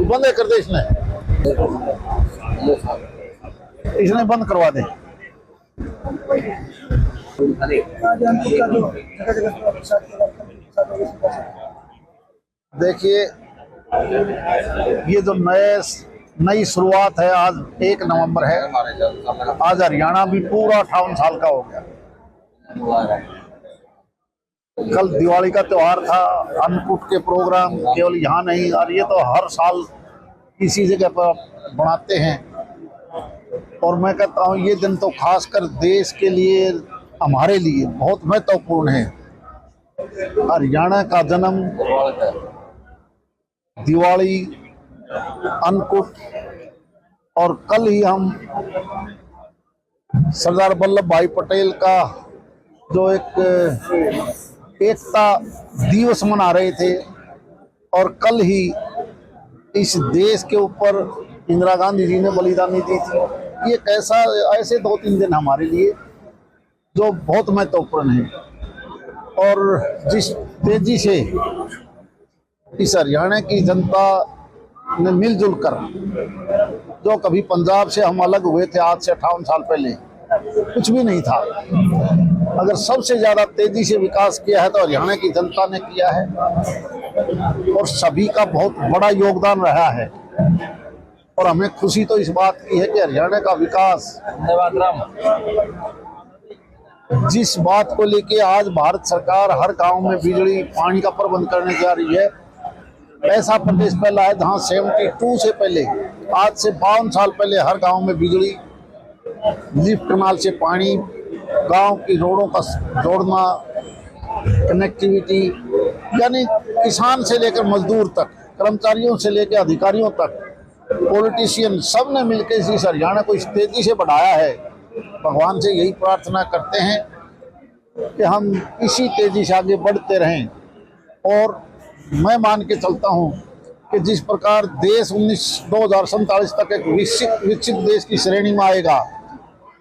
बंद कर दे इसने बंद करवा दे। देखिए ये जो नई शुरुआत है, आज 1 नवंबर है। आज हरियाणा भी पूरा 58 साल का हो गया। कल दिवाली का त्योहार था, अन्नकूट के प्रोग्राम केवल यहाँ नहीं, और ये तो हर साल इसी जगह पर बनाते हैं। और मैं कहता हूँ ये दिन तो खासकर देश के लिए, हमारे लिए बहुत महत्वपूर्ण है। हरियाणा का जन्म, दिवाली, अन्नकूट, और कल ही हम सरदार वल्लभ भाई पटेल का जो एकता दिवस मना रहे थे, और कल ही इस देश के ऊपर इंदिरा गांधी जी ने बलिदानी दी थी। ये ऐसे 2-3 दिन हमारे लिए जो बहुत महत्वपूर्ण है। और जिस तेजी से इस हरियाणा की जनता ने मिलजुल कर, जो कभी पंजाब से हम अलग हुए थे आज से 58 साल पहले, कुछ भी नहीं था। अगर सबसे ज्यादा तेजी से विकास किया है तो हरियाणा की जनता ने किया है, और सभी का बहुत बड़ा योगदान रहा है। और हमें खुशी तो इस बात की है कि हरियाणा का विकास, जिस बात को लेके आज भारत सरकार हर गांव में बिजली पानी का प्रबंध करने जा रही है, ऐसा प्रदेश पहला है जहां 72 से पहले, आज से 52 साल पहले, हर गांव में बिजली, लिफ्ट कनाल से पानी, गांव की रोडों का जोड़ना, कनेक्टिविटी, यानी किसान से लेकर मजदूर तक, कर्मचारियों से लेकर अधिकारियों तक, पॉलिटिशियन, सब ने मिलकर इस हरियाणा को इस तेजी से बढ़ाया है। भगवान से यही प्रार्थना करते हैं कि हम इसी तेजी से आगे बढ़ते रहें। और मैं मान के चलता हूं कि जिस प्रकार देश 2047 तक एक विकसित देश की श्रेणी में आएगा,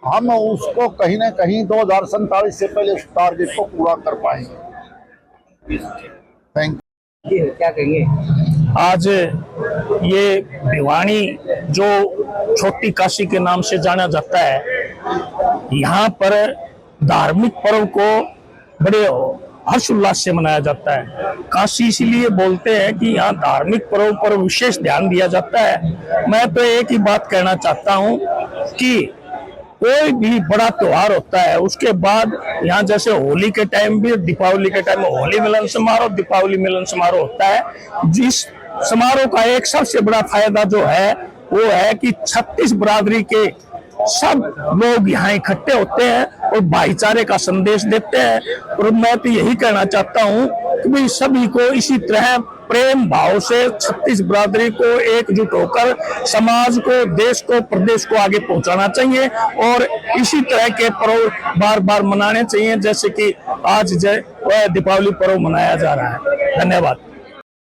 हम उसको कहीं ना कहीं 2047 से पहले उस टारगेट को पूरा कर पाएंगे। Thank you. क्या कहेंगे? आज ये भिवानी जो छोटी काशी के नाम से जाना जाता है, यहाँ पर धार्मिक पर्व को बड़े हर्षोल्लास से मनाया जाता है। काशी इसीलिए बोलते हैं कि यहाँ धार्मिक पर्व पर विशेष ध्यान दिया जाता है। मैं तो एक ही बात कहना चाहता हूँ कि कोई भी बड़ा त्योहार होता है, उसके बाद यहाँ जैसे होली के टाइम भी, दीपावली के टाइम में होली मिलन समारोह, दीपावली मिलन समारोह होता है। जिस समारोह का एक सबसे बड़ा फायदा जो है वो है कि 36 बिरादरी के सब लोग यहाँ इकट्ठे होते हैं और भाईचारे का संदेश देते हैं। और मैं तो यही कहना चाहता हूँ कि भाई सभी को इसी तरह प्रेम भाव से 36 बिरादरी को एकजुट होकर समाज को, देश को, प्रदेश को आगे पहुंचाना चाहिए, और इसी तरह के पर्व बार बार मनाने चाहिए, जैसे कि आज दीपावली पर्व मनाया जा रहा है। धन्यवाद।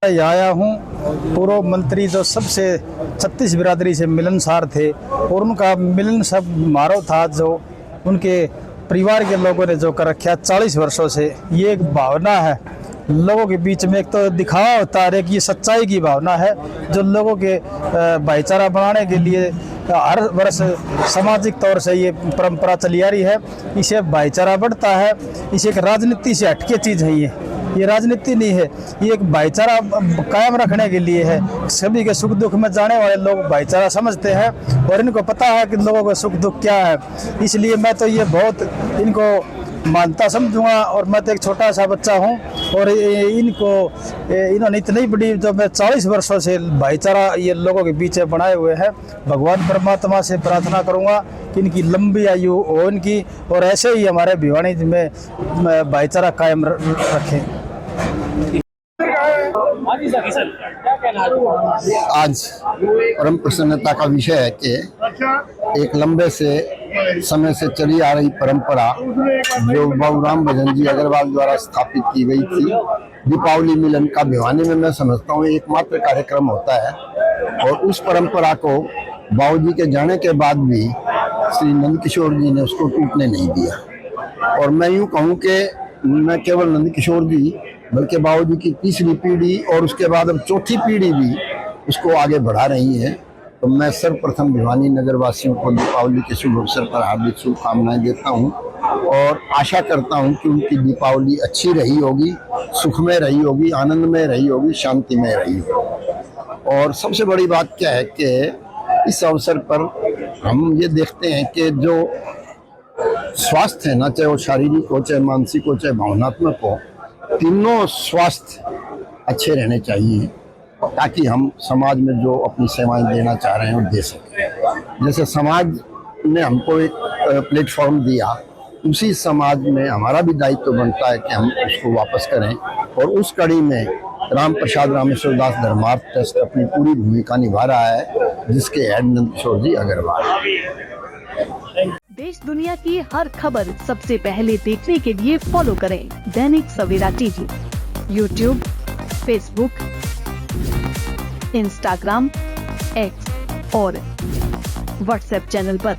आया हूँ। पूर्व मंत्री जो सबसे 36 बिरादरी से मिलनसार थे, और उनका मिलन समारोह था जो उनके परिवार के लोगों ने जो कर रखा 40 वर्षों से। ये एक भावना है लोगों के बीच में, एक तो दिखावा होता है, एक ये सच्चाई की भावना है जो लोगों के भाईचारा बनाने के लिए हर वर्ष सामाजिक तौर से ये परंपरा चली आ रही है। इससे भाईचारा बढ़ता है। इसे एक राजनीति से हटके चीज़ है ये राजनीति नहीं है, ये एक भाईचारा कायम रखने के लिए है। सभी के सुख दुख में जाने वाले लोग भाईचारा समझते हैं, और इनको पता है कि लोगों का सुख दुख क्या है। इसलिए मैं तो ये बहुत इनको मानता समझूंगा। और मैं तो एक छोटा सा बच्चा हूँ, और इन्होंने इतनी बड़ी जो मैं 40 वर्षों से भाईचारा ये लोगों के बीच बनाए हुए हैं। भगवान परमात्मा से प्रार्थना करूँगा कि इनकी लंबी आयु हो इनकी, और ऐसे ही हमारे भिवानी में भाईचारा कायम रखें। आज परम प्रसन्नता का विषय है कि एक लंबे से समय से चली आ रही परंपरा जो बाबूराम भजन जी अग्रवाल द्वारा स्थापित की गई थी, दीपावली मिलन का भिवानी में मैं समझता हूँ एकमात्र कार्यक्रम होता है। और उस परंपरा को बाबूजी के जाने के बाद भी श्री नंदकिशोर जी ने उसको टूटने नहीं दिया। और मैं यूँ कहूँ कि न केवल नंदकिशोर जी बल्कि बाबूजी की तीसरी पीढ़ी और उसके बाद अब चौथी पीढ़ी भी उसको आगे बढ़ा रही है। तो मैं सर्वप्रथम भिवानी नगर वासियों को दीपावली के शुभ अवसर पर हार्दिक शुभकामनाएं देता हूं और आशा करता हूं कि उनकी दीपावली अच्छी रही होगी, सुखमय रही होगी, आनंदमय रही होगी, शांतिमय रही होगी। और सबसे बड़ी बात क्या है कि इस अवसर पर हम ये देखते हैं कि जो स्वास्थ्य है ना, चाहे वो शारीरिक हो, चाहे मानसिक हो, चाहे भावनात्मक हो, तीनों स्वास्थ्य अच्छे रहने चाहिए ताकि हम समाज में जो अपनी सेवाएं देना चाह रहे हैं वो दे सकें। जैसे समाज ने हमको एक प्लेटफॉर्म दिया, उसी समाज में हमारा भी दायित्व बनता है कि हम उसको वापस करें। और उस कड़ी में राम प्रसाद रामेश्वर दास धर्मार्थ ट्रस्ट अपनी पूरी भूमिका निभा रहा है, जिसके हेड नंदकिशोर जी अग्रवाल। देश दुनिया की हर खबर सबसे पहले देखने के लिए फॉलो करें Dainik Savera TV, YouTube, Facebook, Instagram, X और व्हाट्सएप चैनल पर।